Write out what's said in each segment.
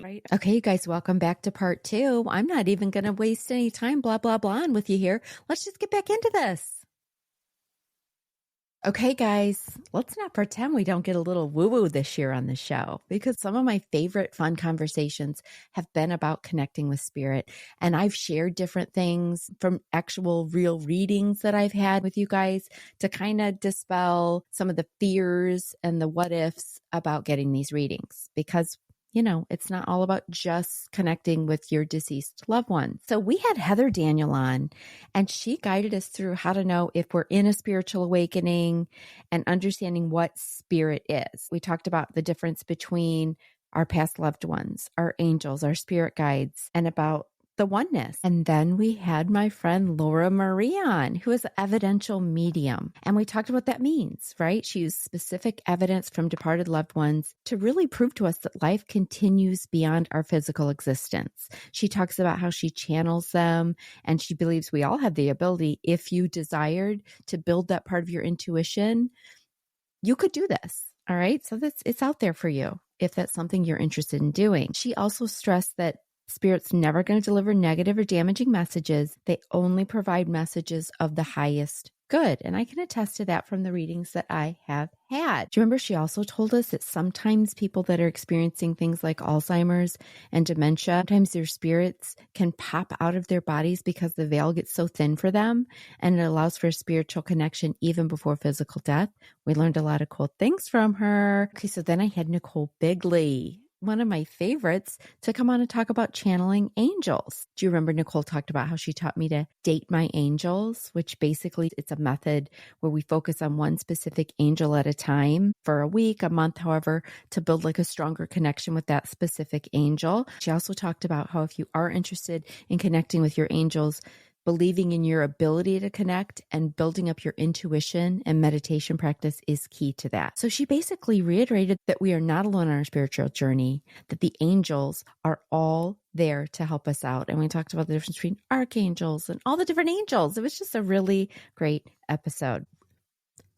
Right. Okay, you guys, welcome back to part 2. I'm not even going to waste any time blah, blah, blah with you here. Let's just get back into this. Okay, guys, let's not pretend we don't get a little woo-woo this year on the show, because some of my favorite fun conversations have been about connecting with spirit. And I've shared different things from actual real readings that I've had with you guys to kind of dispel some of the fears and the what ifs about getting these readings, because it's not all about just connecting with your deceased loved ones. So we had Heather Daniel on, and she guided us through how to know if we're in a spiritual awakening and understanding what spirit is. We talked about the difference between our past loved ones, our angels, our spirit guides, and about the oneness. And then we had my friend Laura Marie on, who is an evidential medium. And we talked about what that means, right? She used specific evidence from departed loved ones to really prove to us that life continues beyond our physical existence. She talks about how she channels them, and she believes we all have the ability, if you desired to build that part of your intuition, you could do this. All right. So it's out there for you if that's something you're interested in doing. She also stressed that Spirit's never going to deliver negative or damaging messages. They only provide messages of the highest good. And I can attest to that from the readings that I have had. Do you remember she also told us that sometimes people that are experiencing things like Alzheimer's and dementia, sometimes their spirits can pop out of their bodies because the veil gets so thin for them, and it allows for a spiritual connection even before physical death. We learned a lot of cool things from her. Okay, so then I had Nicole Bigley, one of my favorites, to come on and talk about channeling angels. Do you remember Nicole talked about how she taught me to date my angels, which basically it's a method where we focus on one specific angel at a time for a week, a month, however, to build like a stronger connection with that specific angel. She also talked about how if you are interested in connecting with your angels, believing in your ability to connect and building up your intuition and meditation practice is key to that. So she basically reiterated that we are not alone on our spiritual journey, that the angels are all there to help us out. And we talked about the difference between archangels and all the different angels. It was just a really great episode.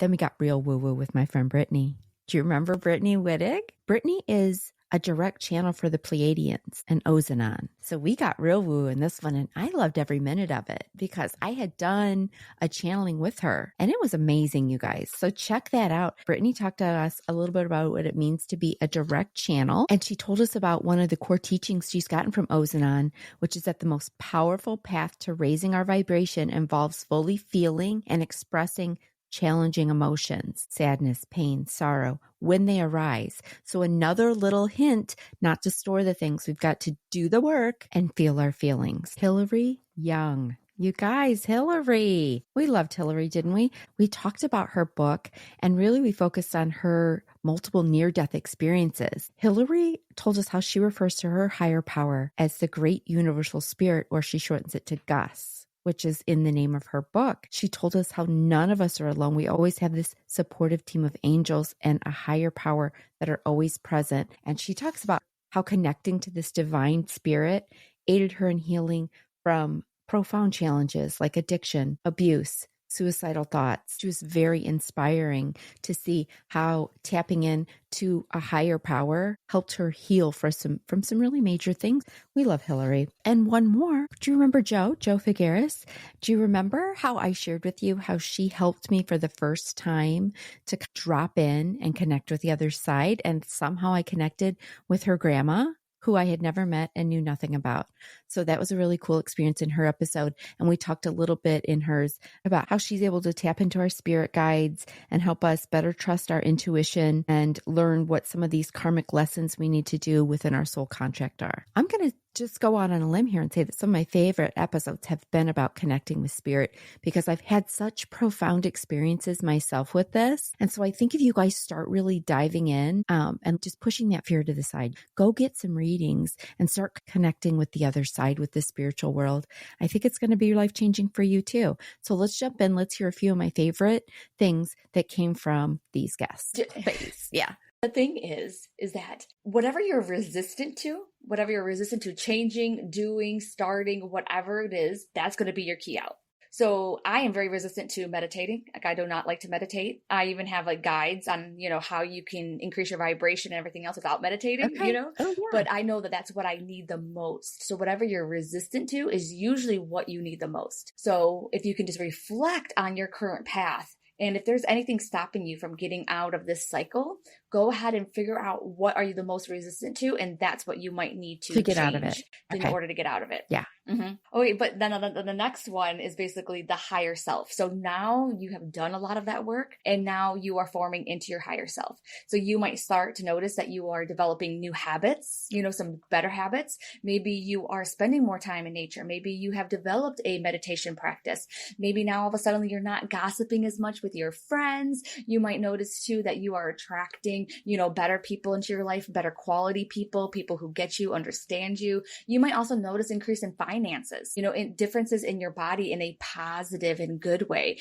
Then we got real woo-woo with my friend Brittany. Do you remember Brittany Wittig? Brittany is a direct channel for the Pleiadians and Ozanon. So we got real woo in this one, and I loved every minute of it because I had done a channeling with her, and it was amazing, you guys. So check that out. Brittany talked to us a little bit about what it means to be a direct channel, and she told us about one of the core teachings she's gotten from Ozanon, which is that the most powerful path to raising our vibration involves fully feeling and expressing challenging emotions, sadness, pain, sorrow, when they arise. So another little hint not to store the things. We've got to do the work and feel our feelings. Hillary Young. You guys, Hillary. We loved Hillary, didn't we? We talked about her book, and really we focused on her multiple near-death experiences. Hillary told us how she refers to her higher power as the great universal spirit, or she shortens it to Gus, which is in the name of her book. She told us how none of us are alone. We always have this supportive team of angels and a higher power that are always present. And she talks about how connecting to this divine spirit aided her in healing from profound challenges like addiction, abuse, suicidal thoughts. She was very inspiring to see how tapping in to a higher power helped her heal from some really major things. We love Hillary. And one more. Do you remember Joe Figueres? Do you remember how I shared with you how she helped me for the first time to drop in and connect with the other side? And somehow I connected with her grandma, who I had never met and knew nothing about. So that was a really cool experience in her episode. And we talked a little bit in hers about how she's able to tap into our spirit guides and help us better trust our intuition and learn what some of these karmic lessons we need to do within our soul contract are. I'm going to just go out on a limb here and say that some of my favorite episodes have been about connecting with spirit because I've had such profound experiences myself with this. And so I think if you guys start really diving in and just pushing that fear to the side, go get some readings and start connecting with the other side, with the spiritual world. I think it's going to be life-changing for you too. So let's jump in. Let's hear a few of my favorite things that came from these guests. Yeah. The thing is that whatever you're resistant to changing, doing, starting, whatever it is, that's going to be your key out. So I am very resistant to meditating. Like I do not like to meditate. I even have like guides on, how you can increase your vibration and everything else without meditating, Okay. Oh, yeah. but I know that that's what I need the most. So whatever you're resistant to is usually what you need the most. So if you can just reflect on your current path, and if there's anything stopping you from getting out of this cycle, go ahead and figure out what are you the most resistant to, and that's what you might need to get out of it in order to get out of it. Yeah. Mm-hmm. Okay, but then the next one is basically the higher self. So now you have done a lot of that work, and now you are forming into your higher self. So you might start to notice that you are developing new habits, some better habits. Maybe you are spending more time in nature. Maybe you have developed a meditation practice. Maybe now all of a sudden you're not gossiping as much with your friends. You might notice too that you are attracting, better people into your life, better quality people who get you, understand you. You might also notice increase in finances, in differences in your body in a positive and good way.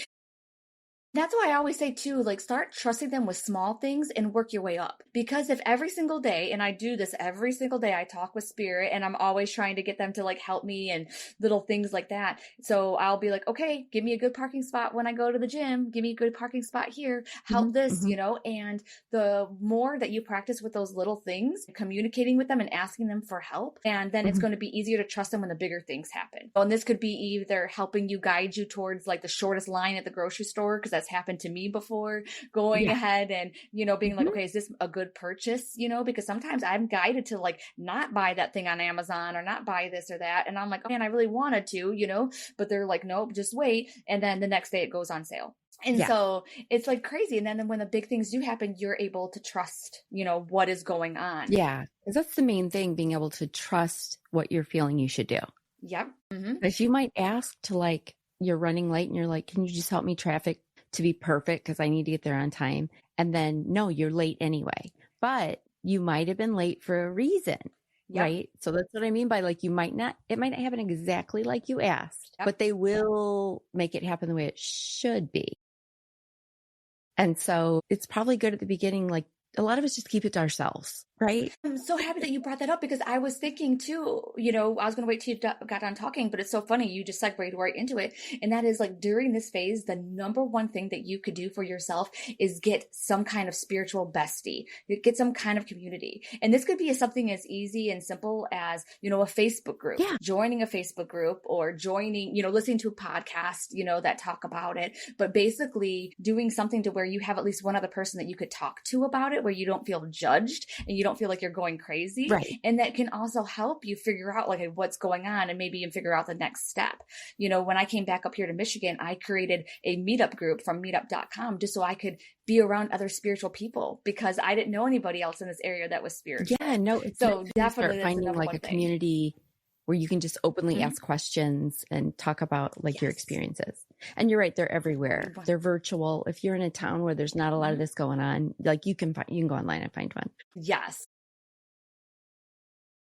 That's why I always say too, like start trusting them with small things and work your way up. Because if every single day, and I do this every single day, I talk with spirit and I'm always trying to get them to like help me and little things like that. So I'll be like, okay, give me a good parking spot when I go to the gym. Give me a good parking spot here. Help this, and the more that you practice with those little things, communicating with them and asking them for help, and then it's going to be easier to trust them when the bigger things happen. And this could be either helping you guide you towards like the shortest line at the grocery store, because that's happened to me before, going ahead and, being like, okay, is this a good purchase? Because sometimes I'm guided to like not buy that thing on Amazon or not buy this or that. And I'm like, oh man, I really wanted to, but they're like, nope, just wait. And then the next day it goes on sale. And so it's like crazy. And then when the big things do happen, you're able to trust, what is going on. Yeah. Because that's the main thing, being able to trust what you're feeling you should do. Yep. Because you might ask to like, you're running late and you're like, can you just help me traffic to be perfect because I need to get there on time? And then no, you're late anyway, but you might have been late for a reason, right? So that's what I mean by like, it might not happen exactly like you asked, but they will make it happen the way it should be. And so it's probably good at the beginning, like a lot of us just keep it to ourselves, right? I'm so happy that you brought that up, because I was thinking too, I was going to wait till you got done talking, but it's so funny. You just segued right into it. And that is like during this phase, the number one thing that you could do for yourself is get some kind of spiritual bestie, get some kind of community. And this could be something as easy and simple as, a Facebook group, joining a Facebook group, or joining, listening to a podcast, that talk about it, but basically doing something to where you have at least one other person that you could talk to about it, where you don't feel judged and you don't feel like you're going crazy. Right. And that can also help you figure out like what's going on and maybe even figure out the next step. When I came back up here to Michigan, I created a meetup group from meetup.com just so I could be around other spiritual people, because I didn't know anybody else in this area that was spiritual. Yeah, no, it's so definitely finding like a community where you can just openly ask questions and talk about like your experiences. And you're right, they're everywhere. They're virtual. If you're in a town where there's not a lot of this going on, like you can go online and find one. Yes.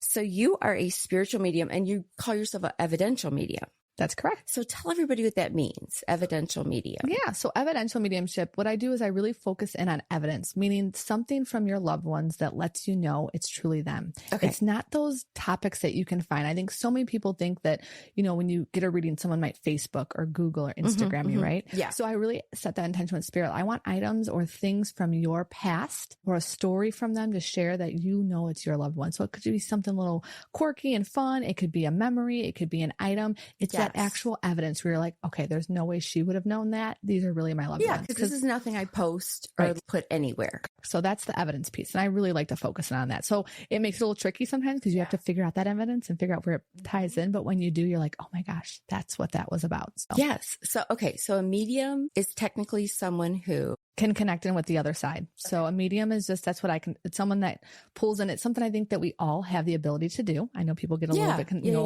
So you are a spiritual medium and you call yourself an evidential medium. That's correct. So tell everybody what that means, evidential medium. Yeah. So evidential mediumship, what I do is I really focus in on evidence, meaning something from your loved ones that lets you know it's truly them. Okay. It's not those topics that you can find. I think so many people think that, when you get a reading, someone might Facebook or Google or Instagram you, right? Yeah. So I really set that intention with spirit. I want items or things from your past or a story from them to share that it's your loved one. So it could be something a little quirky and fun. It could be a memory. It could be an item. It's that actual evidence where you're like, okay, there's no way she would have known that. These are really my loved ones. Yeah, because this is nothing I post or put anywhere. So that's the evidence piece. And I really like to focus on that. So it makes it a little tricky sometimes because you have to figure out that evidence and figure out where it ties in. But when you do, you're like, oh my gosh, that's what that was about. So. Yes. So, okay. So a medium is technically someone who can connect in with the other side. So a medium is just, it's someone that pulls in. It's something I think that we all have the ability to do. I know people get a little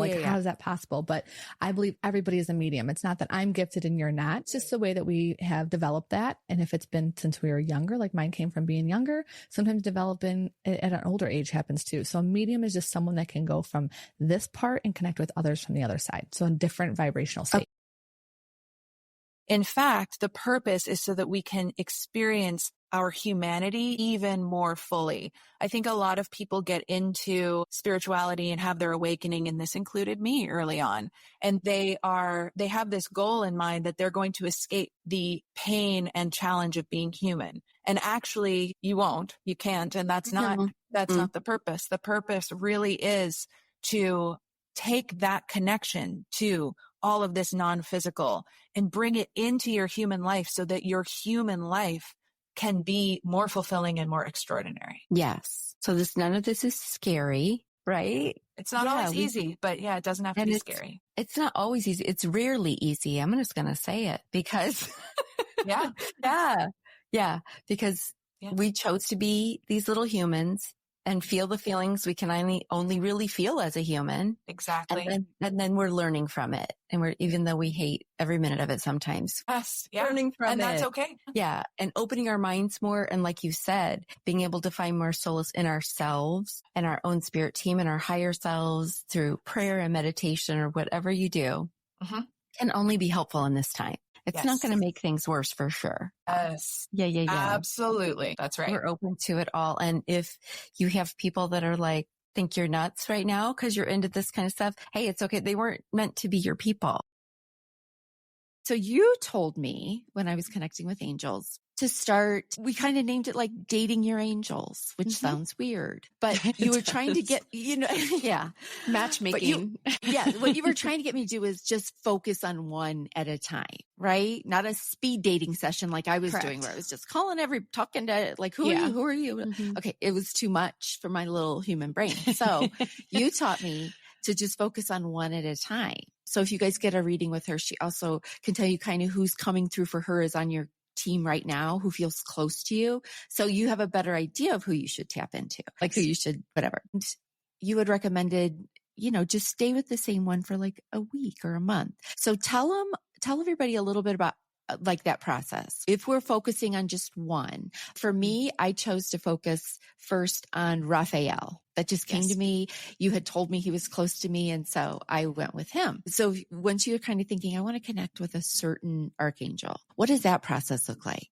bit, how is that possible? But I believe everybody is a medium. It's not that I'm gifted and you're not. It's just the way that we have developed that. And if it's been since we were younger, like mine came from being younger, sometimes developing at an older age happens too. So a medium is just someone that can go from this part and connect with others from the other side. So a different vibrational state. In fact, the purpose is so that we can experience our humanity even more fully. I think a lot of people get into spirituality and have their awakening, and this included me early on. And they have this goal in mind that they're going to escape the pain and challenge of being human. And actually you can't. And that's not the purpose. The purpose really is to take that connection to all of this non-physical and bring it into your human life so that your human life can be more fulfilling and more extraordinary. Yes. So none of this is scary, right? It's not always easy, but yeah, it doesn't have to be scary. It's not always easy. It's rarely easy. I'm just going to say it because because we chose to be these little humans and feel the feelings we can only really feel as a human. Exactly. And then we're learning from it. And even though we hate every minute of it sometimes. Yes. Yeah. Learning from it. And that's okay. Yeah. And opening our minds more. And like you said, being able to find more solace in ourselves and our own spirit team and our higher selves through prayer and meditation or whatever you do can only be helpful in this time. It's not going to make things worse for sure. Yes. Yeah. Absolutely. That's right. We're open to it all. And if you have people that are like, think you're nuts right now because you're into this kind of stuff, hey, it's okay. They weren't meant to be your people. So you told me when I was connecting with angels to start, we kind of named it like dating your angels, which sounds weird, but you were trying to get, matchmaking. What you were trying to get me to do is just focus on one at a time, right? Not a speed dating session like I was doing where I was just talking to like, who are you? Okay. It was too much for my little human brain. So you taught me to just focus on one at a time. So if you guys get a reading with her, she also can tell you kind of who's coming through for her is on your team right now, who feels close to you. So you have a better idea of who you should tap into, like who you should, whatever. And you had recommended, just stay with the same one for like a week or a month. So tell everybody a little bit about like that process. If we're focusing on just one, for me, I chose to focus first on Raphael. That just came to me. You had told me he was close to me. And so I went with him. So once you're kind of thinking, I want to connect with a certain archangel, what does that process look like?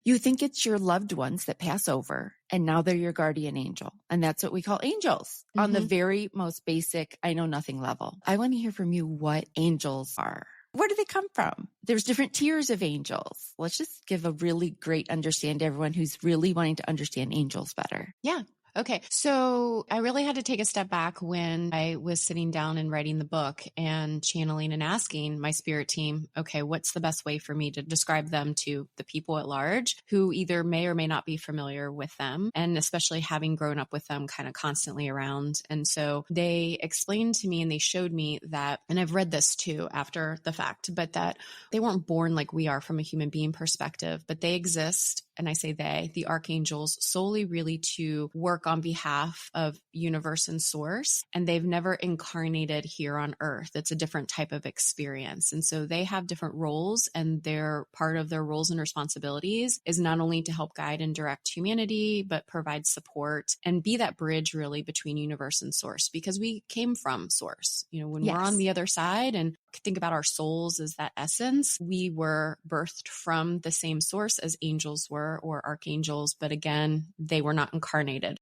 You think it's your loved ones that pass over and now they're your guardian angel. And that's what we call angels on the very most basic, I know nothing level. I want to hear from you what angels are. Where do they come from? There's different tiers of angels. Let's just give a really great understanding to everyone who's really wanting to understand angels better. Yeah. Okay. So I really had to take a step back when I was sitting down and writing the book and channeling and asking my spirit team, okay, what's the best way for me to describe them to the people at large who either may or may not be familiar with them, and especially having grown up with them kind of constantly around. And so they explained to me and they showed me that, and I've read this too after the fact, but that they weren't born like we are from a human being perspective, but they exist. And I say they, the archangels, solely really to work on behalf of universe and source. And they've never incarnated here on earth. It's a different type of experience. And so they have different roles, and their part of their roles and responsibilities is not only to help guide and direct humanity, but provide support and be that bridge really between universe and source, because we came from source. When we're on the other side and think about our souls as that essence, we were birthed from the same source as angels were, or archangels, but again, they were not incarnated.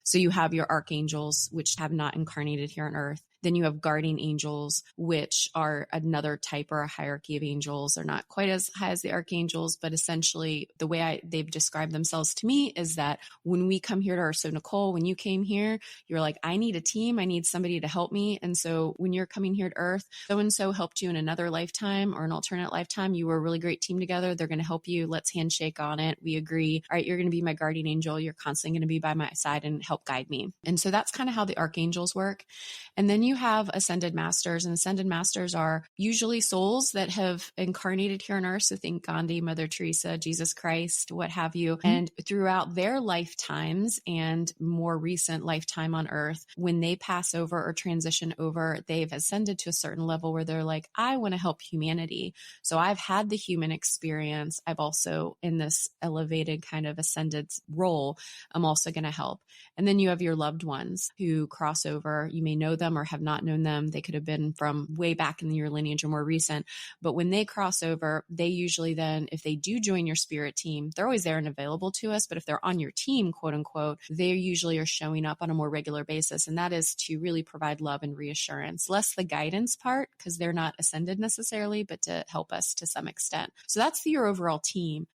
So you have your archangels, which have not incarnated here on earth. Then you have guardian angels, which are another type or a hierarchy of angels. They're not quite as high as the archangels, but essentially the way they've described themselves to me is that when we come here to Earth, so Nicole, when you came here, you're like, I need a team. I need somebody to help me. And so when you're coming here to Earth, so-and-so helped you in another lifetime or an alternate lifetime. You were a really great team together. They're going to help you. Let's handshake on it. We agree. All right, you're going to be my guardian angel. You're constantly going to be by my side and help guide me. And so that's kind of how the archangels work. And then you have ascended masters, and ascended masters are usually souls that have incarnated here on earth. So think Gandhi, Mother Teresa, Jesus Christ, what have you. And throughout their lifetimes and more recent lifetime on earth, when they pass over or transition over, they've ascended to a certain level where they're like, I want to help humanity. So I've had the human experience. I've also, in this elevated kind of ascended role, I'm also going to help. And then you have your loved ones who cross over. You may know them or have have not known them. They could have been from way back in your lineage or more recent. But when they cross over, they usually then, if they do join your spirit team, they're always there and available to us. But if they're on your team, quote unquote, they usually are showing up on a more regular basis. And that is to really provide love and reassurance, less the guidance part, because they're not ascended necessarily, but to help us to some extent. So that's your overall team.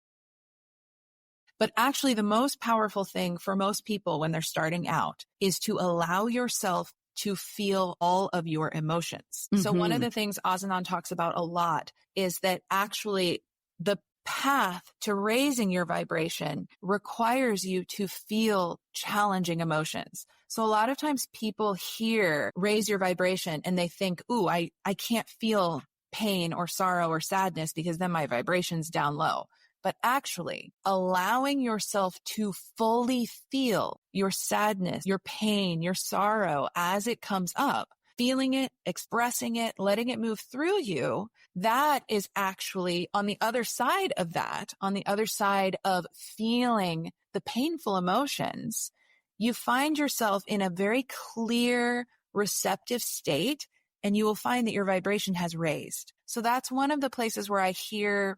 But actually, the most powerful thing for most people when they're starting out is to allow yourself to feel all of your emotions. Mm-hmm. So one of the things Azanan talks about a lot is that actually the path to raising your vibration requires you to feel challenging emotions. So a lot of times people hear raise your vibration and they think, ooh, I can't feel pain or sorrow or sadness because then my vibration's down low. But actually allowing yourself to fully feel your sadness, your pain, your sorrow as it comes up, feeling it, expressing it, letting it move through you, that is actually on the other side of that, on the other side of feeling the painful emotions, you find yourself in a very clear, receptive state, and you will find that your vibration has raised. So that's one of the places where I hear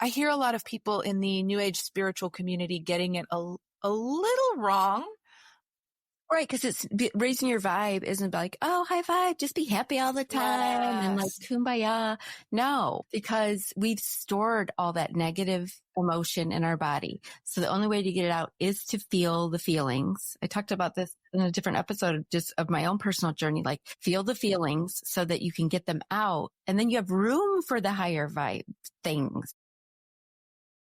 a lot of people in the New Age spiritual community getting it a little wrong. Right, because it's raising your vibe isn't like, oh, high five, just be happy all the time and like kumbaya. No, because we've stored all that negative emotion in our body. So the only way to get it out is to feel the feelings. I talked about this in a different episode of my own personal journey, like feel the feelings so that you can get them out. And then you have room for the higher vibe things.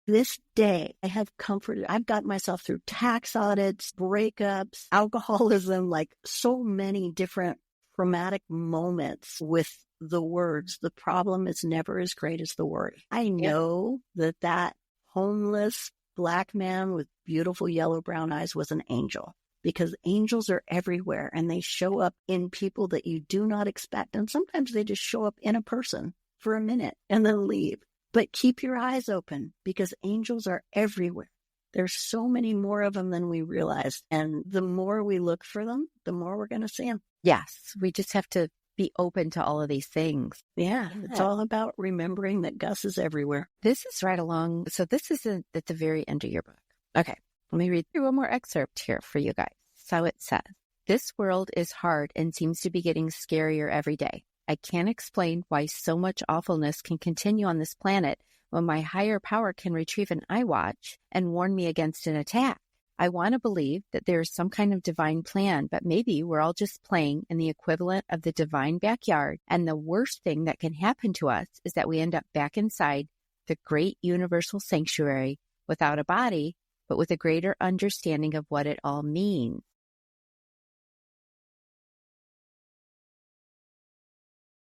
This day, I have comforted. I've got myself through tax audits, breakups, alcoholism, like so many different traumatic moments with the words. The problem is never as great as the worry. I know that homeless Black man with beautiful yellow brown eyes was an angel, because angels are everywhere and they show up in people that you do not expect. And sometimes they just show up in a person for a minute and then leave. But keep your eyes open, because angels are everywhere. There's so many more of them than we realize. And the more we look for them, the more we're going to see them. Yes, we just have to be open to all of these things. Yeah, it's all about remembering that Gus is everywhere. This is right along. So this is at the very end of your book. Okay, let me read through one more excerpt here for you guys. So it says, this world is hard and seems to be getting scarier every day. I can't explain why so much awfulness can continue on this planet when my higher power can retrieve an iWatch and warn me against an attack. I want to believe that there is some kind of divine plan, but maybe we're all just playing in the equivalent of the divine backyard, and the worst thing that can happen to us is that we end up back inside the great universal sanctuary without a body, but with a greater understanding of what it all means.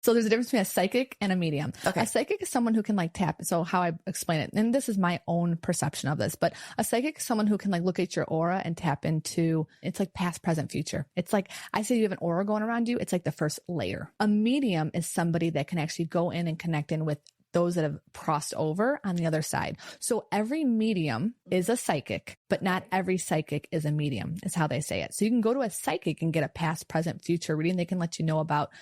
So there's a difference between a psychic and a medium. Okay. A psychic is someone who can like tap. So how I explain it, and this is my own perception of this, but a psychic is someone who can like look at your aura and tap into, it's like past, present, future. It's like, I say you have an aura going around you. It's like the first layer. A medium is somebody that can actually go in and connect in with those that have crossed over on the other side. So every medium is a psychic, but not every psychic is a medium, is how they say it. So you can go to a psychic and get a past, present, future reading. They can let you know about,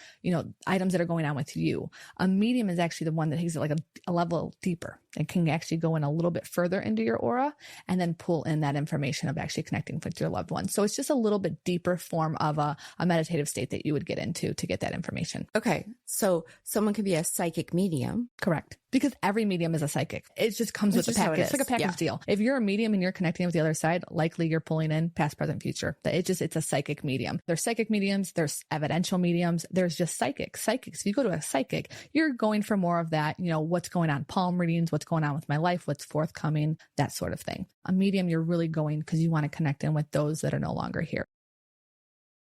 items that are going on with you. A medium is actually the one that takes it like a level deeper and can actually go in a little bit further into your aura and then pull in that information of actually connecting with your loved one. So it's just a little bit deeper form of a meditative state that you would get into to get that information. Okay. So someone could be a psychic medium. Correct. Because every medium is a psychic. It just comes with the package. It's like a package deal. If you're a medium and you're connecting with the other side, likely you're pulling in past, present, future. It's a psychic medium. There's psychic mediums. There's evidential mediums. There's just psychics. If you go to a psychic, you're going for more of that, what's going on, palm readings, what's going on with my life, what's forthcoming, that sort of thing. A medium, you're really going because you want to connect in with those that are no longer here.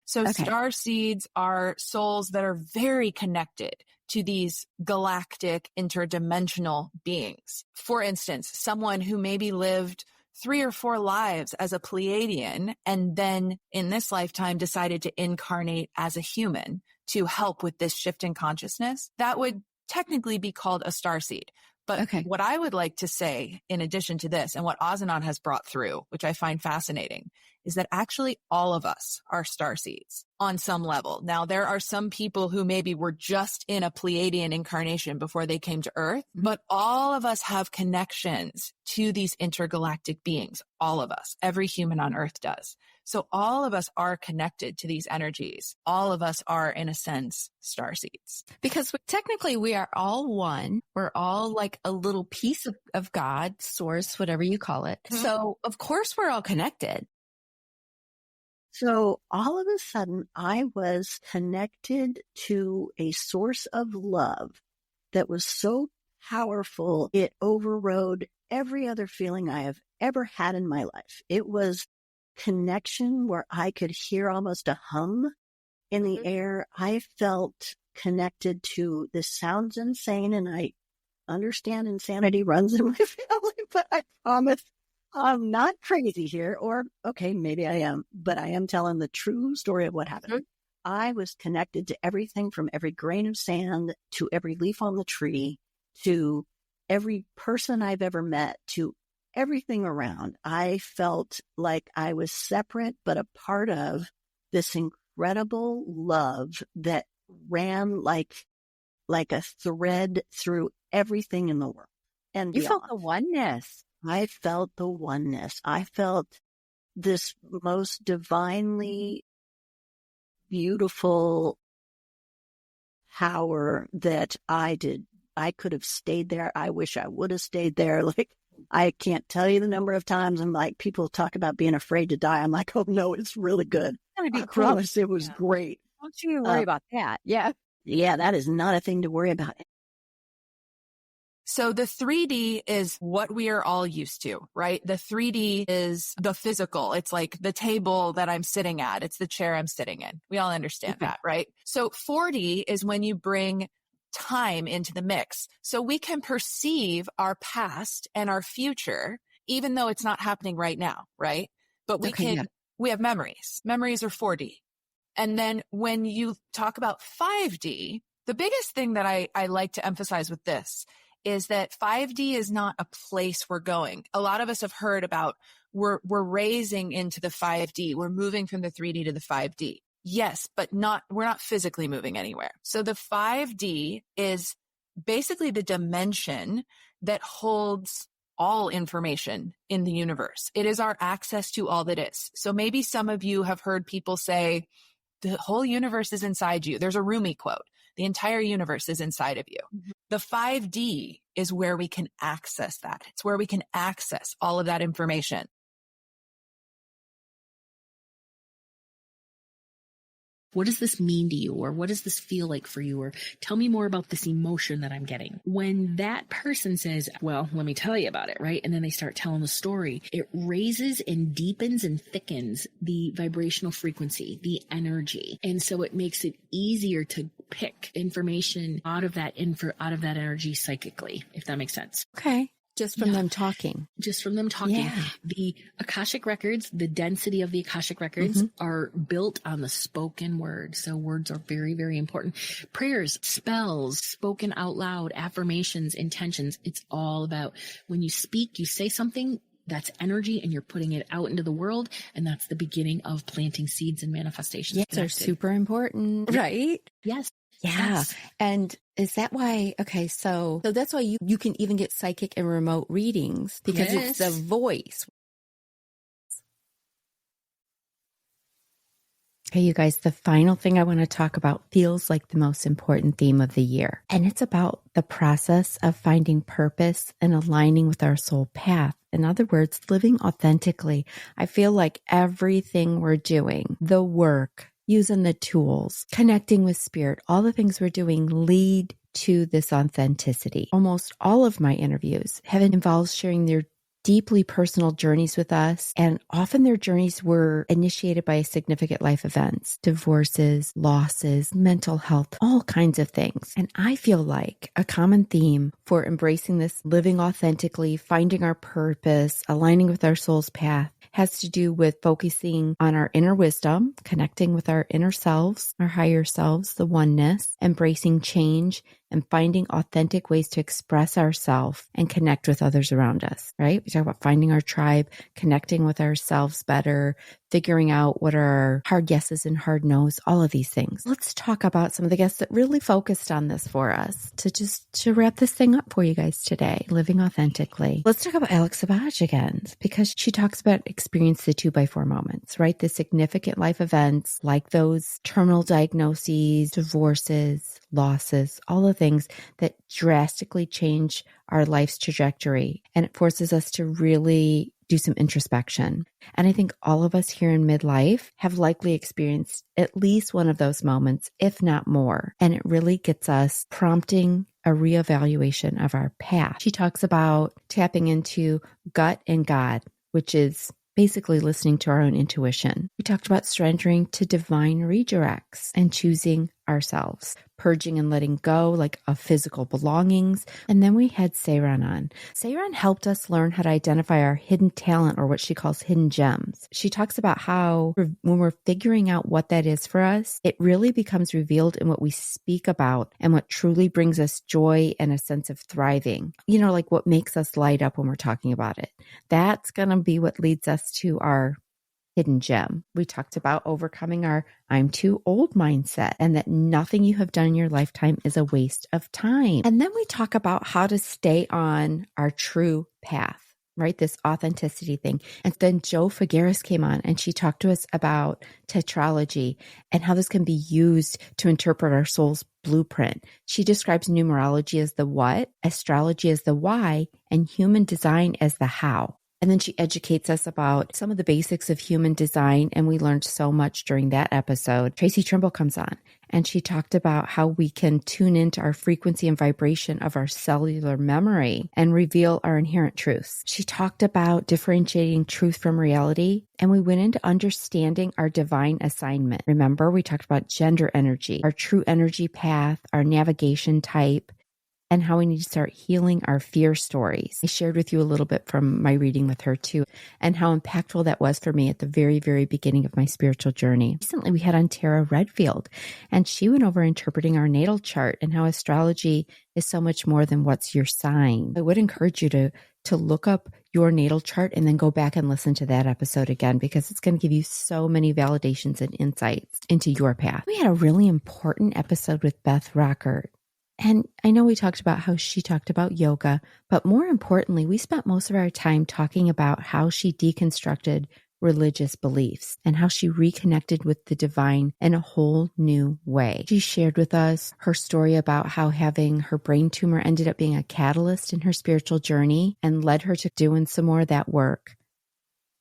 So star seeds are souls that are very connected to these galactic interdimensional beings. For instance, someone who maybe lived 3 or 4 lives as a Pleiadian and then in this lifetime decided to incarnate as a human to help with this shift in consciousness, that would technically be called a starseed. But what I would like to say in addition to this, and what Azanan has brought through, which I find fascinating, is that actually all of us are starseeds on some level. Now, there are some people who maybe were just in a Pleiadian incarnation before they came to Earth, but all of us have connections to these intergalactic beings. All of us, every human on Earth does. So all of us are connected to these energies. All of us are, in a sense, starseeds. Because technically we are all one. We're all like a little piece of God, source, whatever you call it. Mm-hmm. So of course we're all connected. So all of a sudden I was connected to a source of love that was so powerful. It overrode every other feeling I have ever had in my life. It was connection where I could hear almost a hum in the air. I felt connected to, this sounds insane, and I understand insanity runs in my family, but I promise I'm not crazy here, or okay, maybe I am, but I am telling the true story of what happened. I was connected to everything from every grain of sand to every leaf on the tree to every person I've ever met to everything around. I felt like I was separate, but a part of this incredible love that ran like a thread through everything in the world. And you beyond. felt the oneness. I felt the oneness. I felt this most divinely beautiful power that I could have stayed there. I wish I would have stayed there. Like, I can't tell you the number of times I'm like, people talk about being afraid to die. I'm like, oh no, it's really good. I promise it was great. Don't you worry about that. Yeah. Yeah, that is not a thing to worry about. So the 3D is what we are all used to, right? The 3D is the physical. It's like the table that I'm sitting at. It's the chair I'm sitting in. We all understand that, right? So 4D is when you bring time into the mix. So we can perceive our past and our future, even though it's not happening right now, right? But we have memories. Memories are 4D. And then when you talk about 5D, the biggest thing that I like to emphasize with this is that 5D is not a place we're going. A lot of us have heard about we're raising into the 5D. We're moving from the 3D to the 5D. Yes, but we're not physically moving anywhere. So the 5D is basically the dimension that holds all information in the universe. It is our access to all that is. So maybe some of you have heard people say, the whole universe is inside you. There's a Rumi quote. The entire universe is inside of you. Mm-hmm. The 5D is where we can access that. It's where we can access all of that information. What does this mean to you? Or what does this feel like for you? Or tell me more about this emotion that I'm getting. When that person says, well, let me tell you about it, right? And then they start telling the story, it raises and deepens and thickens the vibrational frequency, the energy. And so it makes it easier to pick information out of that energy psychically, if that makes sense. Okay. Just from them talking. Just from them talking. Yeah. The Akashic records, the density of the Akashic records are built on the spoken word. So words are very, very important. Prayers, spells, spoken out loud, affirmations, intentions. It's all about when you speak, you say something, that's energy and you're putting it out into the world. And that's the beginning of planting seeds and manifestations. Yes, are super important, right? Yes. Yeah. Yes. And is that why, okay, so that's why you can even get psychic and remote readings because it's the voice. Okay, you guys, the final thing I want to talk about feels like the most important theme of the year. And it's about the process of finding purpose and aligning with our soul path. In other words, living authentically. I feel like everything we're doing, the work, using the tools, connecting with spirit, all the things we're doing lead to this authenticity. Almost all of my interviews have involved sharing their deeply personal journeys with us, and often their journeys were initiated by significant life events, divorces, losses, mental health, all kinds of things. And I feel like a common theme for embracing this, living authentically, finding our purpose, aligning with our soul's path, has to do with focusing on our inner wisdom, connecting with our inner selves, our higher selves, the oneness, embracing change, and finding authentic ways to express ourselves and connect with others around us, right? We talk about finding our tribe, connecting with ourselves better, figuring out what are hard yeses and hard nos, all of these things. Let's talk about some of the guests that really focused on this for us to wrap this thing up for you guys today, living authentically. Let's talk about Alex Savage again, because she talks about experience the 2x4 moments, right? The significant life events like those terminal diagnoses, divorces, losses, all the things that drastically change our life's trajectory. And it forces us to really do some introspection. And I think all of us here in midlife have likely experienced at least one of those moments, if not more. And it really gets us prompting a reevaluation of our path. She talks about tapping into gut and God, which is basically listening to our own intuition. We talked about surrendering to divine redirects and choosing ourselves, purging and letting go like of physical belongings. And then we had Seiran on. Seiran helped us learn how to identify our hidden talent, or what she calls hidden gems. She talks about how when we're figuring out what that is for us, it really becomes revealed in what we speak about and what truly brings us joy and a sense of thriving. You know, like what makes us light up when we're talking about it. That's going to be what leads us to our hidden gem. We talked about overcoming our I'm too old mindset, and that nothing you have done in your lifetime is a waste of time. And then we talk about how to stay on our true path, right? This authenticity thing. And then Jo Figueres came on and she talked to us about tetralogy and how this can be used to interpret our soul's blueprint. She describes numerology as the what, astrology as the why, and human design as the how. And then she educates us about some of the basics of human design. And we learned so much during that episode. Tracy Trimble comes on and she talked about how we can tune into our frequency and vibration of our cellular memory and reveal our inherent truths. She talked about differentiating truth from reality. And we went into understanding our divine assignment. Remember, we talked about gender energy, our true energy path, our navigation type, and how we need to start healing our fear stories. I shared with you a little bit from my reading with her too, and how impactful that was for me at the very, very beginning of my spiritual journey. Recently, we had on Tara Redfield, and she went over interpreting our natal chart and how astrology is so much more than what's your sign. I would encourage you to look up your natal chart and then go back and listen to that episode again, because it's going to give you so many validations and insights into your path. We had a really important episode with Beth Rockert. And I know we talked about how she talked about yoga, but more importantly, we spent most of our time talking about how she deconstructed religious beliefs and how she reconnected with the divine in a whole new way. She shared with us her story about how having her brain tumor ended up being a catalyst in her spiritual journey and led her to doing some more of that work.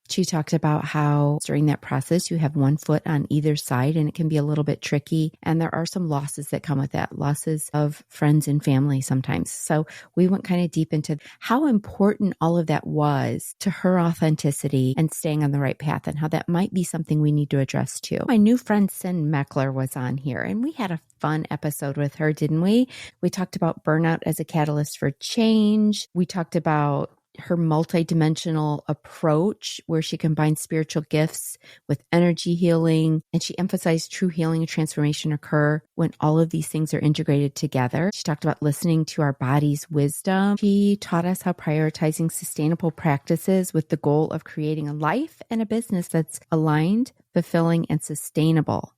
She talked about how during that process, you have one foot on either side and it can be a little bit tricky. And there are some losses that come with that, losses of friends and family sometimes. So we went kind of deep into how important all of that was to her authenticity and staying on the right path, and how that might be something we need to address too. My new friend, Sin Meckler, was on here and we had a fun episode with her, didn't we? We talked about burnout as a catalyst for change. We talked about her multidimensional approach where she combines spiritual gifts with energy healing. And she emphasized true healing and transformation occur when all of these things are integrated together. She talked about listening to our body's wisdom. She taught us how prioritizing sustainable practices with the goal of creating a life and a business that's aligned, fulfilling, and sustainable.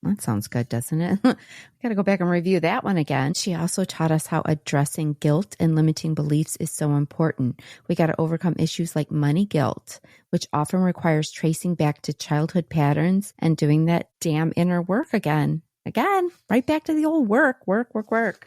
That sounds good, doesn't it? We got to go back and review that one again. She also taught us how addressing guilt and limiting beliefs is so important. We got to overcome issues like money guilt, which often requires tracing back to childhood patterns and doing that damn inner work again. Again, right back to the old work.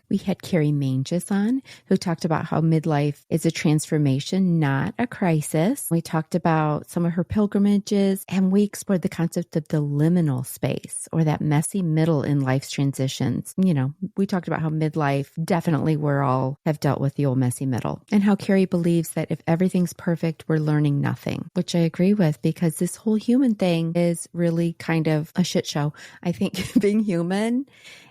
We had Carrie Manges on, who talked about how midlife is a transformation, not a crisis. We talked about some of her pilgrimages, and we explored the concept of the liminal space, or that messy middle in life's transitions. You know, we talked about how midlife, definitely we all have dealt with the old messy middle, and how Carrie believes that if everything's perfect, we're learning nothing, which I agree with, because this whole human thing is really kind of a shit show. I think being human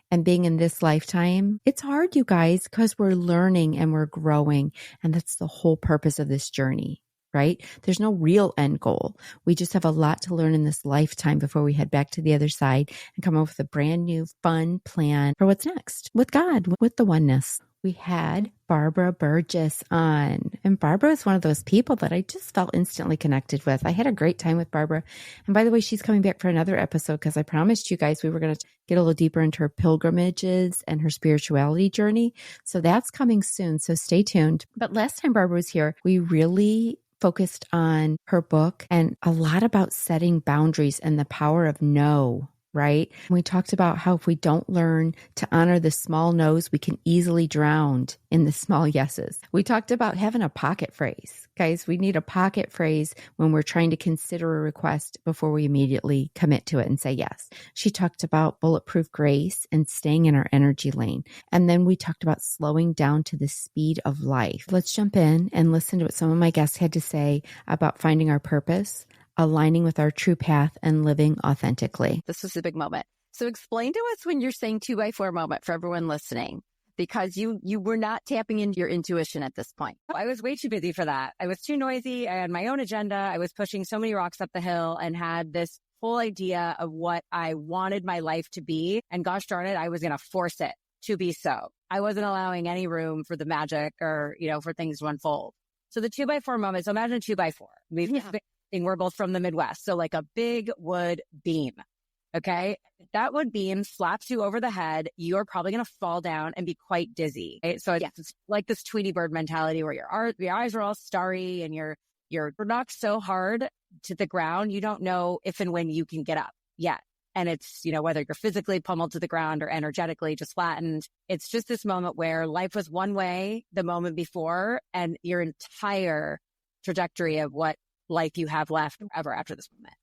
and being in this lifetime, it's hard, you guys, because we're learning and we're growing. And that's the whole purpose of this journey, right? There's no real end goal. We just have a lot to learn in this lifetime before we head back to the other side and come up with a brand new fun plan for what's next with God, with the oneness. we had Barbara Burgess on. And Barbara is one of those people that I just felt instantly connected with. I had a great time with Barbara. And by the way, she's coming back for another episode because I promised you guys we were going to get a little deeper into her pilgrimages and her spirituality journey. So that's coming soon. So stay tuned. But last time Barbara was here, we really focused on her book and a lot about setting boundaries and the power of no. Right? We talked about how if we don't learn to honor the small no's, we can easily drown in the small yeses. We talked about having a pocket phrase. Guys, we need a pocket phrase when we're trying to consider a request before we immediately commit to it and say yes. She talked about bulletproof grace and staying in our energy lane. And then we talked about slowing down to the speed of life. Let's jump in and listen to what some of my guests had to say about finding our purpose, aligning with our true path, and living authentically. This was a big moment. So explain to us when you're saying 2x4 moment for everyone listening, because you were not tapping into your intuition at this point. I was way too busy for that. I was too noisy. I had my own agenda. I was pushing so many rocks up the hill and had this whole idea of what I wanted my life to be. And gosh darn it, I was going to force it to be so. I wasn't allowing any room for the magic or, for things to unfold. So the 2x4 moment, so imagine a 2x4. We're both from the Midwest. So like a big wood beam. Okay. If that wood beam slaps you over the head, you're probably going to fall down and be quite dizzy. Right? So it's like this Tweety Bird mentality where your eyes are all starry and you're knocked so hard to the ground. You don't know if and when you can get up yet. And it's, whether you're physically pummeled to the ground or energetically just flattened. It's just this moment where life was one way the moment before and your entire trajectory of what life you have left ever after this moment.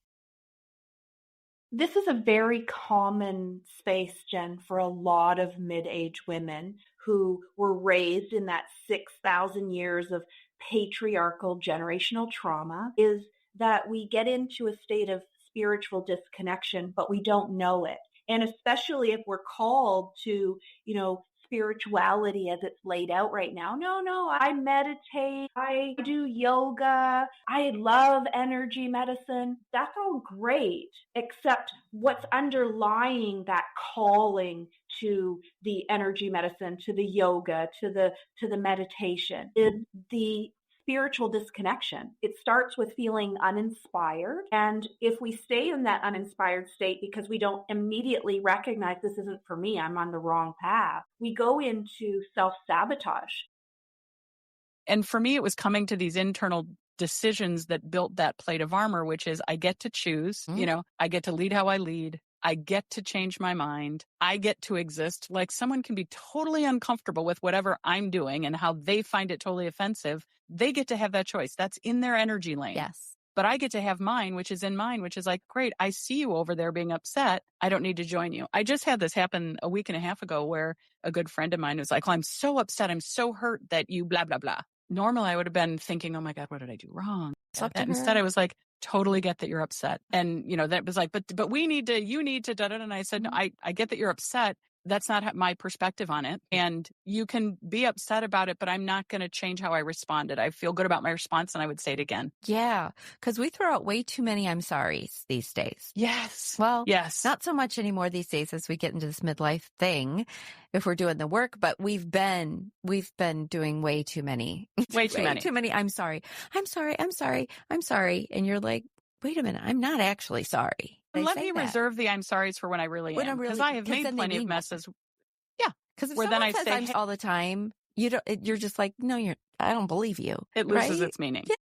This is a very common space, Jen, for a lot of mid-age women who were raised in that 6,000 years of patriarchal generational trauma, is that we get into a state of spiritual disconnection, but we don't know it. And especially if we're called to, spirituality as it's laid out right now. No, I meditate, I do yoga, I love energy medicine. That's all great, except what's underlying that calling to the energy medicine, to the yoga, to the meditation is the spiritual disconnection. It starts with feeling uninspired. And if we stay in that uninspired state because we don't immediately recognize this isn't for me, I'm on the wrong path, we go into self-sabotage. And for me, it was coming to these internal decisions that built that plate of armor, which is I get to choose, I get to lead how I lead. I get to change my mind. I get to exist. Like someone can be totally uncomfortable with whatever I'm doing and how they find it totally offensive. They get to have that choice. That's in their energy lane. Yes. But I get to have mine, which is in mine, which is like, great, I see you over there being upset. I don't need to join you. I just had this happen a week and a half ago where a good friend of mine was like, well, I'm so upset. I'm so hurt that you blah, blah, blah. Normally I would have been thinking, oh my God, what did I do wrong? Instead I was like, totally get that you're upset. And, that was like, but you need to, da, da, da. And I said, no, I get that you're upset. That's not my perspective on it. And you can be upset about it, but I'm not going to change how I responded. I feel good about my response and I would say it again. Yeah. Because we throw out way too many I'm sorry's these days. Yes. Well, yes. Not so much anymore these days as we get into this midlife thing, if we're doing the work, but we've been doing way too many. Way too many. I'm sorry. And you're like, wait a minute, I'm not actually sorry. Let me reserve the I'm sorry's for when I really am. Because I have made plenty of messes. Yeah. Because if someone says I'm all the time, you're just like, no, I don't believe you. It loses its meaning. Yeah.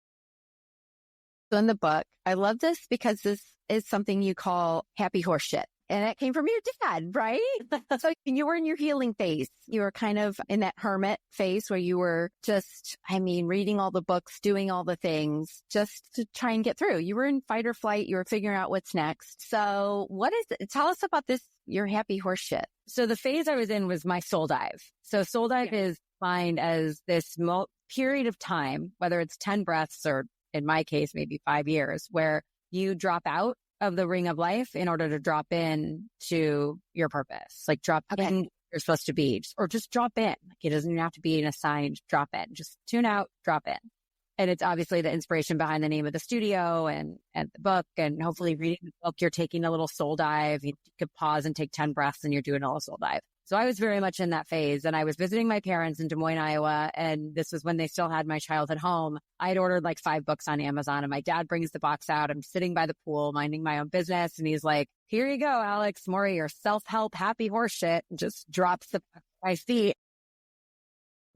So in the book, I love this because this is something you call happy horse shit. And it came from your dad, right? So you were in your healing phase. You were kind of in that hermit phase where you were just, reading all the books, doing all the things just to try and get through. You were in fight or flight. You were figuring out what's next. So what is it? Tell us about this, your happy horse shit. So the phase I was in was my soul dive. So soul dive is defined as this period of time, whether it's 10 breaths or in my case, maybe 5 years, where you drop out of the ring of life in order to drop in to your purpose, like drop in where you're supposed to be, or just drop in. Like it doesn't even have to be an assigned drop in, just tune out, drop in. And it's obviously the inspiration behind the name of the studio and the book. And hopefully reading the book, you're taking a little soul dive. You could pause and take 10 breaths and you're doing a little soul dive. So I was very much in that phase, and I was visiting my parents in Des Moines, Iowa. And this was when they still had my childhood home. I had ordered like 5 books on Amazon, and my dad brings the box out. I'm sitting by the pool, minding my own business. And he's like, here you go, Alex, more of your self-help, happy horse shit. Just drops the book at my feet.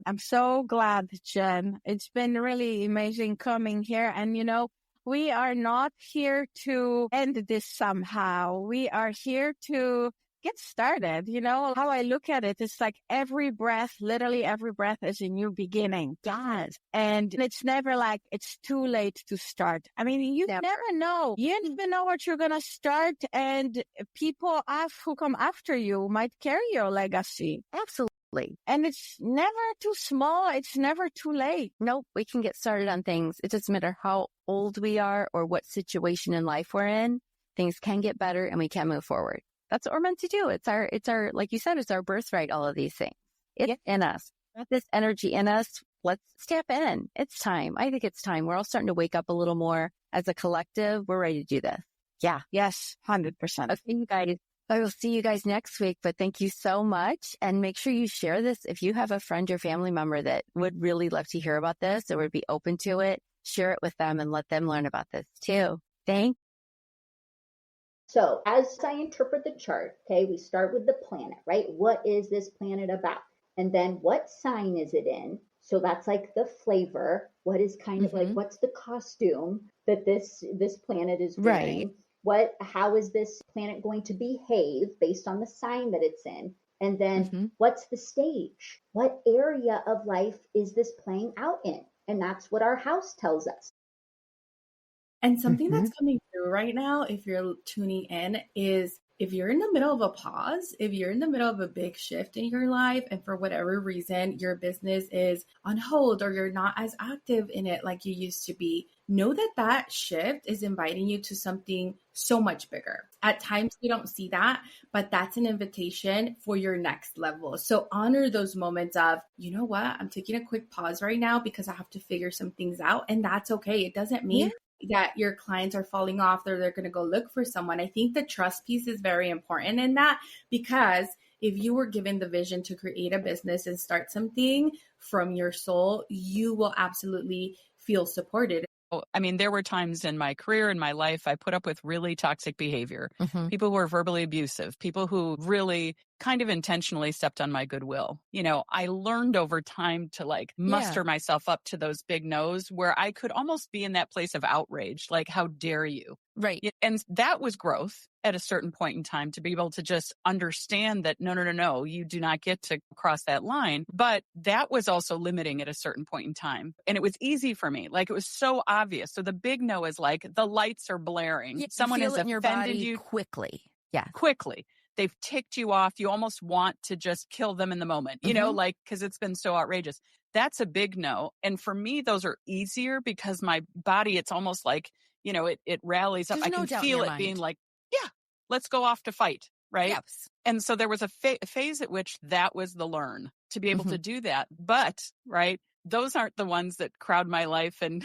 I'm so glad, Jen. It's been really amazing coming here. And, you know, we are not here to end this somehow. We are here to get started. You know, how I look at it, it's like every breath, literally every breath is a new beginning. Yes. And it's never like it's too late to start. I mean, you never know. You don't even know what you're going to start. And people who come after you might carry your legacy. Absolutely. And it's never too small. It's never too late. Nope. We can get started on things. It doesn't matter how old we are or what situation in life we're in. Things can get better and we can move forward. That's what we're meant to do. It's our, like you said, it's our birthright, all of these things. It's in us. Got this energy in us. Let's step in. It's time. I think it's time. We're all starting to wake up a little more as a collective. We're ready to do this. Yeah. Yes. 100%. Okay, you guys. I will see you guys next week, but thank you so much. And make sure you share this. If you have a friend or family member that would really love to hear about this or would be open to it, share it with them and let them learn about this too. Thanks. So as I interpret the chart, okay, we start with the planet, right? What is this planet about? And then what sign is it in? So that's like the flavor. What is kind of like, what's the costume that this planet is wearing? Right. How is this planet going to behave based on the sign that it's in? And then what's the stage? What area of life is this playing out in? And that's what our house tells us. And something that's coming through right now, if you're tuning in, is if you're in the middle of a pause, if you're in the middle of a big shift in your life, and for whatever reason, your business is on hold or you're not as active in it like you used to be, know that that shift is inviting you to something so much bigger. At times we don't see that, but that's an invitation for your next level. So honor those moments of, you know what, I'm taking a quick pause right now because I have to figure some things out. And that's okay. It doesn't mean that your clients are falling off or they're going to go look for someone. I think the trust piece is very important in that, because if you were given the vision to create a business and start something from your soul, you will absolutely feel supported. I mean, there were times in my career, in my life, I put up with really toxic behavior, people who were verbally abusive, people who really kind of intentionally stepped on my goodwill. You know, I learned over time to like muster myself up to those big no's where I could almost be in that place of outrage, like, how dare you? Right. And that was growth at a certain point in time, to be able to just understand that, no, you do not get to cross that line. But that was also limiting at a certain point in time. And it was easy for me. Like, it was so obvious. So the big no is like, the lights are blaring. Someone has offended you quickly. Yeah. Quickly. They've ticked you off. You almost want to just kill them in the moment, you know, like, because it's been so outrageous. That's a big no. And for me, those are easier because my body, it's almost like, you know, it rallies up. I can feel it being like, yeah, let's go off to fight. Right. Yes. And so there was a phase at which that was the learn to be able to do that. But right, those aren't the ones that crowd my life and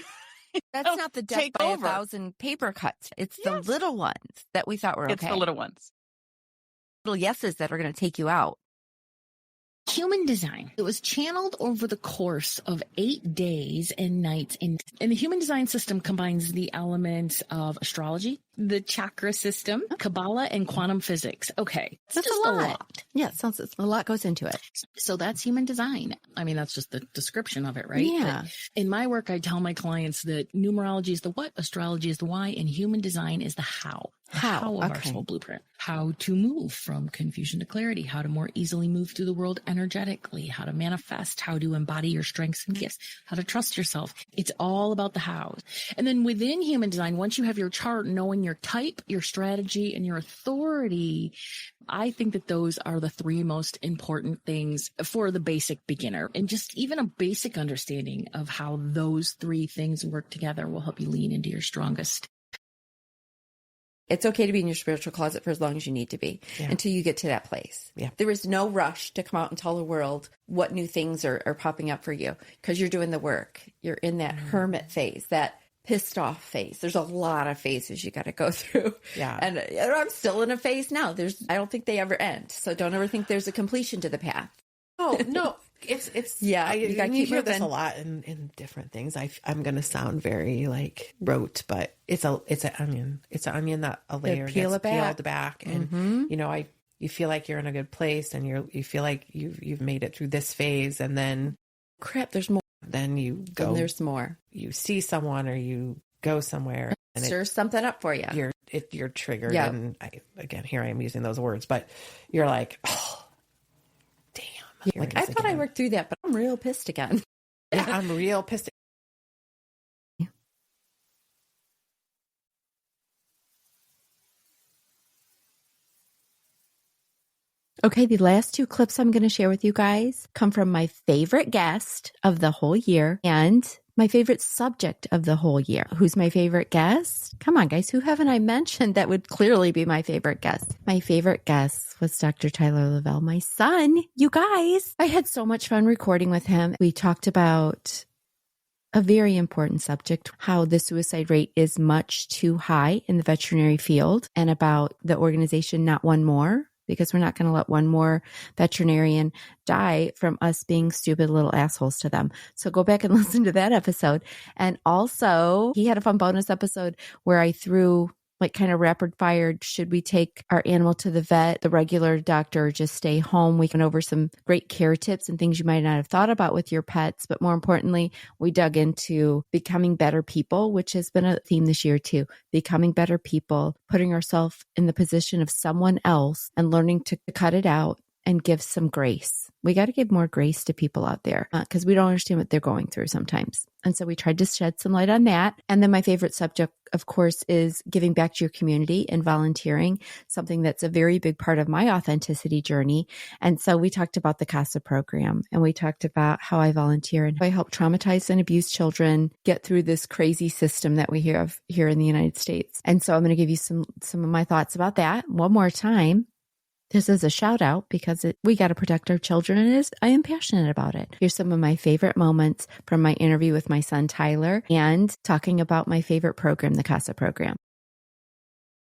that's not the death by 1,000 paper cuts. It's the little ones that we thought were okay. It's the little ones. Little yeses that are going to take you out. Human design. It was channeled over the course of 8 days and nights. And the human design system combines the elements of astrology, the chakra system, Kabbalah, and quantum physics. Okay. That's just a lot. Yeah, it sounds a lot goes into it. So that's human design. I mean, that's just the description of it, right? Yeah. But in my work, I tell my clients that numerology is the what, astrology is the why, and human design is the how. How of our soul blueprint. How to move from confusion to clarity, how to more easily move through the world energetically, how to manifest, how to embody your strengths and gifts, how to trust yourself. It's all about the how. And then within human design, once you have your chart, knowing your type, your strategy, and your authority, I think that those are the 3 most important things for the basic beginner. And just even a basic understanding of how those 3 things work together will help you lean into your strongest. It's okay to be in your spiritual closet for as long as you need to be until you get to that place. Yeah. There is no rush to come out and tell the world what new things are popping up for you because you're doing the work. You're in that hermit phase, that pissed off phase. There's a lot of phases you got to go through. Yeah. And I'm still in a phase now. I don't think they ever end. So don't ever think there's a completion to the path. Oh, no. It's yeah. You gotta keep hear moving. this a lot in different things. I'm going to sound very like rote, but it's an onion. It's an onion that a layer gets peeled back. And, you feel like you're in a good place and you feel like you've made it through this phase, and then crap, there's more. Then you go, and there's more. You see someone or you go somewhere and stirs something up for you. You're triggered. Yep. And again, here I am using those words, but you're like, oh, damn. Like, I thought I worked through that, but I'm real pissed again. Yeah, I'm real pissed. Okay, the last two clips I'm going to share with you guys come from my favorite guest of the whole year and my favorite subject of the whole year. Who's my favorite guest? Come on, guys. Who haven't I mentioned that would clearly be my favorite guest? My favorite guest was Dr. Tyler Lavelle, my son. You guys, I had so much fun recording with him. We talked about a very important subject, how the suicide rate is much too high in the veterinary field, and about the organization Not One More, because we're not going to let one more veterinarian die from us being stupid little assholes to them. So go back and listen to that episode. And also, he had a fun bonus episode where I threw like kind of rapid fire, should we take our animal to the vet, the regular doctor, or just stay home? We went over some great care tips and things you might not have thought about with your pets. But more importantly, we dug into becoming better people, which has been a theme this year too. Becoming better people, putting ourselves in the position of someone else and learning to cut it out and give some grace. We got to give more grace to people out there because we don't understand what they're going through sometimes. And so we tried to shed some light on that. And then my favorite subject, of course, is giving back to your community and volunteering, something that's a very big part of my authenticity journey. And so we talked about the CASA program, and we talked about how I volunteer and how I help traumatized and abused children get through this crazy system that we have here in the United States. And so I'm going to give you some of my thoughts about that one more time. This is a shout out because we got to protect our children, and I am passionate about it. Here's some of my favorite moments from my interview with my son, Tyler, and talking about my favorite program, the CASA program.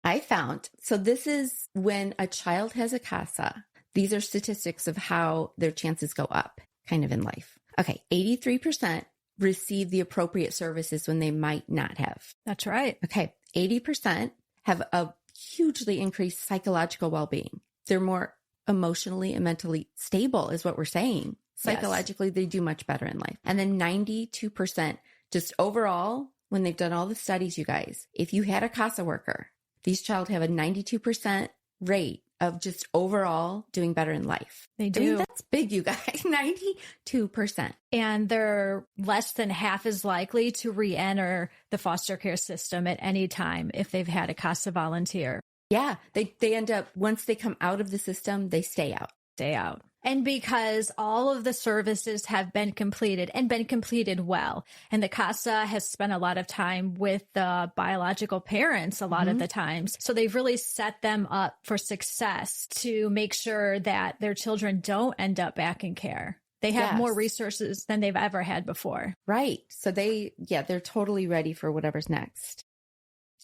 I found, so this is when a child has a CASA. These are statistics of how their chances go up kind of in life. Okay, 83% receive the appropriate services when they might not have. That's right. Okay, 80% have a hugely increased psychological well-being. They're more emotionally and mentally stable is what we're saying. Psychologically, They do much better in life. And then 92% just overall, when they've done all the studies, you guys, if you had a CASA worker, these child have a 92% rate of just overall doing better in life. They do. I mean, that's big, you guys, 92%. And they're less than half as likely to re-enter the foster care system at any time if they've had a CASA volunteer. Yeah, they end up, once they come out of the system, they stay out. And because all of the services have been completed and been completed well, and the CASA has spent a lot of time with the biological parents a lot of the times. So they've really set them up for success to make sure that their children don't end up back in care. They have more resources than they've ever had before. Right. So they're totally ready for whatever's next.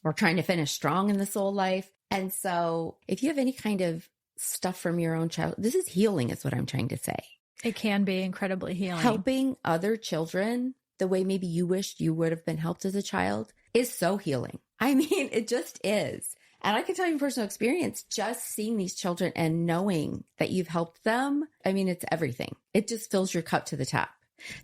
We're trying to finish strong in this old life. And so if you have any kind of stuff from your own child, this is healing is what I'm trying to say. It can be incredibly healing. Helping other children the way maybe you wished you would have been helped as a child is so healing. I mean, it just is. And I can tell you from personal experience, just seeing these children and knowing that you've helped them, I mean, it's everything. It just fills your cup to the top.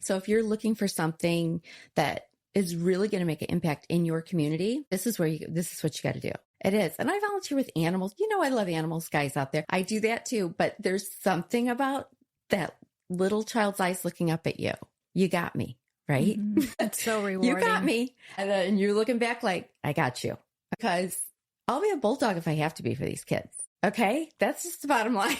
So if you're looking for something that is really going to make an impact in your community, this is what you got to do. It is. And I volunteer with animals. You know, I love animals, guys out there. I do that too. But there's something about that little child's eyes looking up at you. You got me, right? It's so rewarding. You got me. And you're looking back like, I got you. Because I'll be a bulldog if I have to be for these kids. Okay? That's just the bottom line.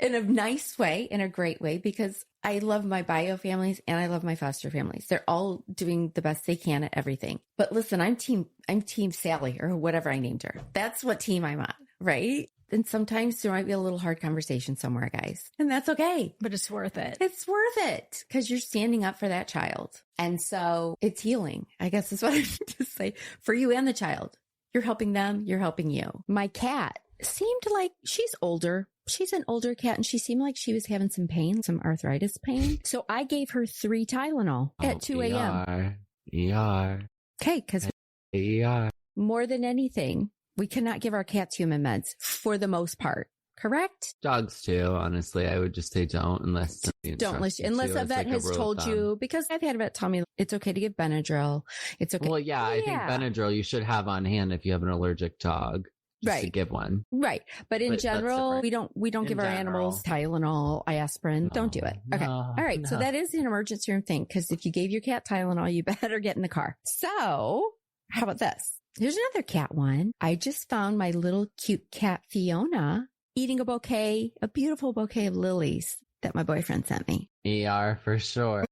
In a nice way, in a great way, because I love my bio families and I love my foster families. They're all doing the best they can at everything. But listen, I'm team Sally or whatever I named her. That's what team I'm on. right? And sometimes there might be a little hard conversation somewhere, guys. And that's okay. But it's worth it. It's worth it because you're standing up for that child. And so it's healing. I guess is what I should just say for you and the child. You're helping them. You're helping you. My cat seemed like she's older. She's an older cat and she seemed like she was having some pain, some arthritis pain. So I gave her 3 Tylenol at 2 a.m. ER. Okay. Because ER. more than anything, we cannot give our cats human meds for the most part. Correct? Dogs too, honestly. I would just say don't unless a vet has told you, because I've had a vet tell me it's okay to give Benadryl. It's okay. Well, yeah, I think Benadryl you should have on hand if you have an allergic dog. Just to give one. Right. But in general, we don't give our animals Tylenol, aspirin. Don't do it. Okay. All right. So that is an emergency room thing, because if you gave your cat Tylenol, you better get in the car. So how about this? Here's another cat one. I just found my little cute cat Fiona eating a beautiful bouquet of lilies that my boyfriend sent me. ER for sure.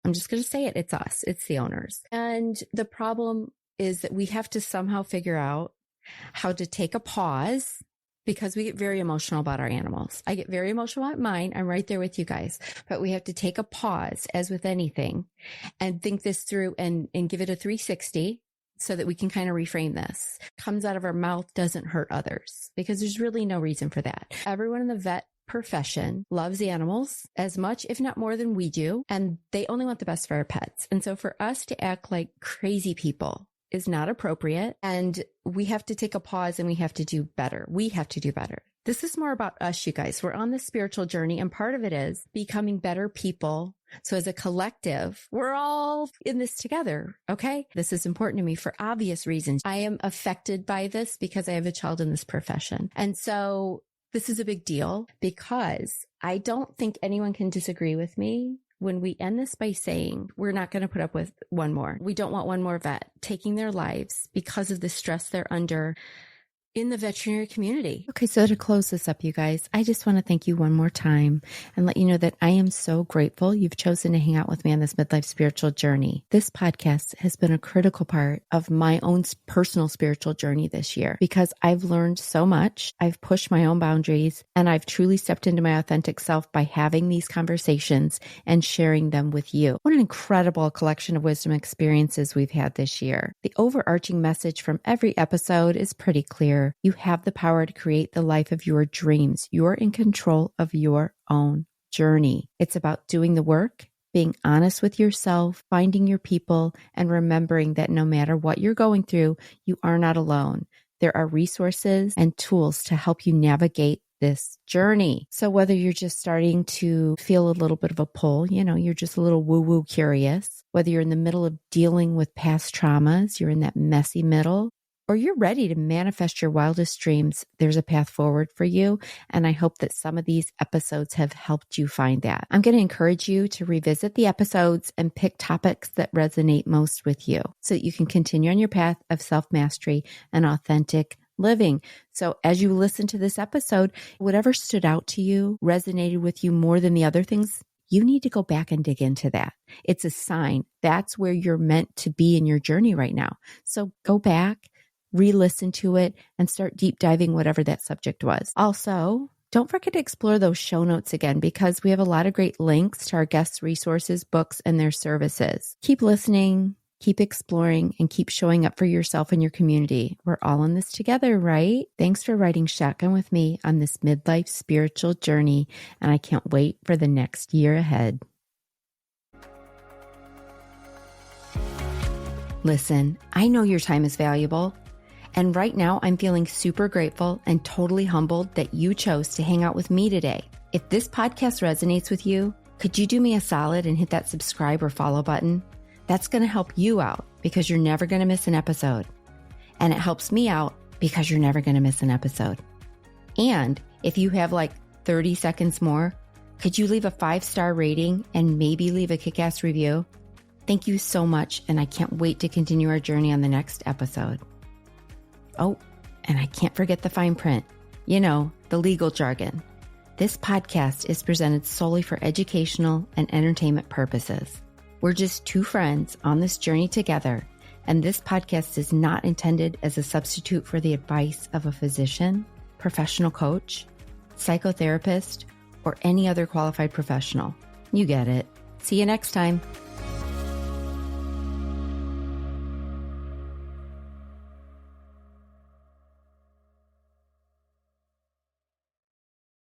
I'm just going to say it. It's us. It's the owners. And the problem is that we have to somehow figure out how to take a pause, because we get very emotional about our animals. I get very emotional about mine. I'm right there with you guys, but we have to take a pause, as with anything, and think this through and give it a 360 so that we can kind of reframe this. Comes out of our mouth doesn't hurt others, because there's really no reason for that. Everyone in the vet profession loves animals as much, if not more than we do. And they only want the best for our pets. And so for us to act like crazy people is not appropriate. And we have to take a pause and we have to do better. We have to do better. This is more about us, you guys. We're on this spiritual journey, and part of it is becoming better people. So as a collective, we're all in this together. Okay. This is important to me for obvious reasons. I am affected by this because I have a child in this profession. And so this is a big deal, because I don't think anyone can disagree with me when we end this by saying we're not going to put up with one more. We don't want one more vet taking their lives because of the stress they're under in the veterinary community. Okay, so to close this up, you guys, I just want to thank you one more time and let you know that I am so grateful you've chosen to hang out with me on this midlife spiritual journey. This podcast has been a critical part of my own personal spiritual journey this year, because I've learned so much. I've pushed my own boundaries, and I've truly stepped into my authentic self by having these conversations and sharing them with you. What an incredible collection of wisdom experiences we've had this year. The overarching message from every episode is pretty clear. You have the power to create the life of your dreams. You're in control of your own journey. It's about doing the work, being honest with yourself, finding your people, and remembering that no matter what you're going through, you are not alone. There are resources and tools to help you navigate this journey. So whether you're just starting to feel a little bit of a pull, you're just a little woo-woo curious, whether you're in the middle of dealing with past traumas, you're in that messy middle, or you're ready to manifest your wildest dreams, there's a path forward for you. And I hope that some of these episodes have helped you find that. I'm going to encourage you to revisit the episodes and pick topics that resonate most with you so that you can continue on your path of self-mastery and authentic living. So as you listen to this episode, whatever stood out to you, resonated with you more than the other things, you need to go back and dig into that. It's a sign. That's where you're meant to be in your journey right now. So go back, re-listen to it, and start deep diving whatever that subject was. Also, don't forget to explore those show notes again, because we have a lot of great links to our guests' resources, books, and their services. Keep listening, keep exploring, and keep showing up for yourself and your community. We're all in this together, right? Thanks for riding shotgun with me on this midlife spiritual journey, and I can't wait for the next year ahead. Listen, I know your time is valuable. And right now, I'm feeling super grateful and totally humbled that you chose to hang out with me today. If this podcast resonates with you, could you do me a solid and hit that subscribe or follow button? That's going to help you out, because you're never going to miss an episode. And it helps me out because you're never going to miss an episode. And if you have like 30 seconds more, could you leave a 5-star rating and maybe leave a kick-ass review? Thank you so much. And I can't wait to continue our journey on the next episode. Oh, and I can't forget the fine print. The legal jargon. This podcast is presented solely for educational and entertainment purposes. We're just two friends on this journey together, And this podcast is not intended as a substitute for the advice of a physician, professional coach, psychotherapist, or any other qualified professional. You get it. See you next time.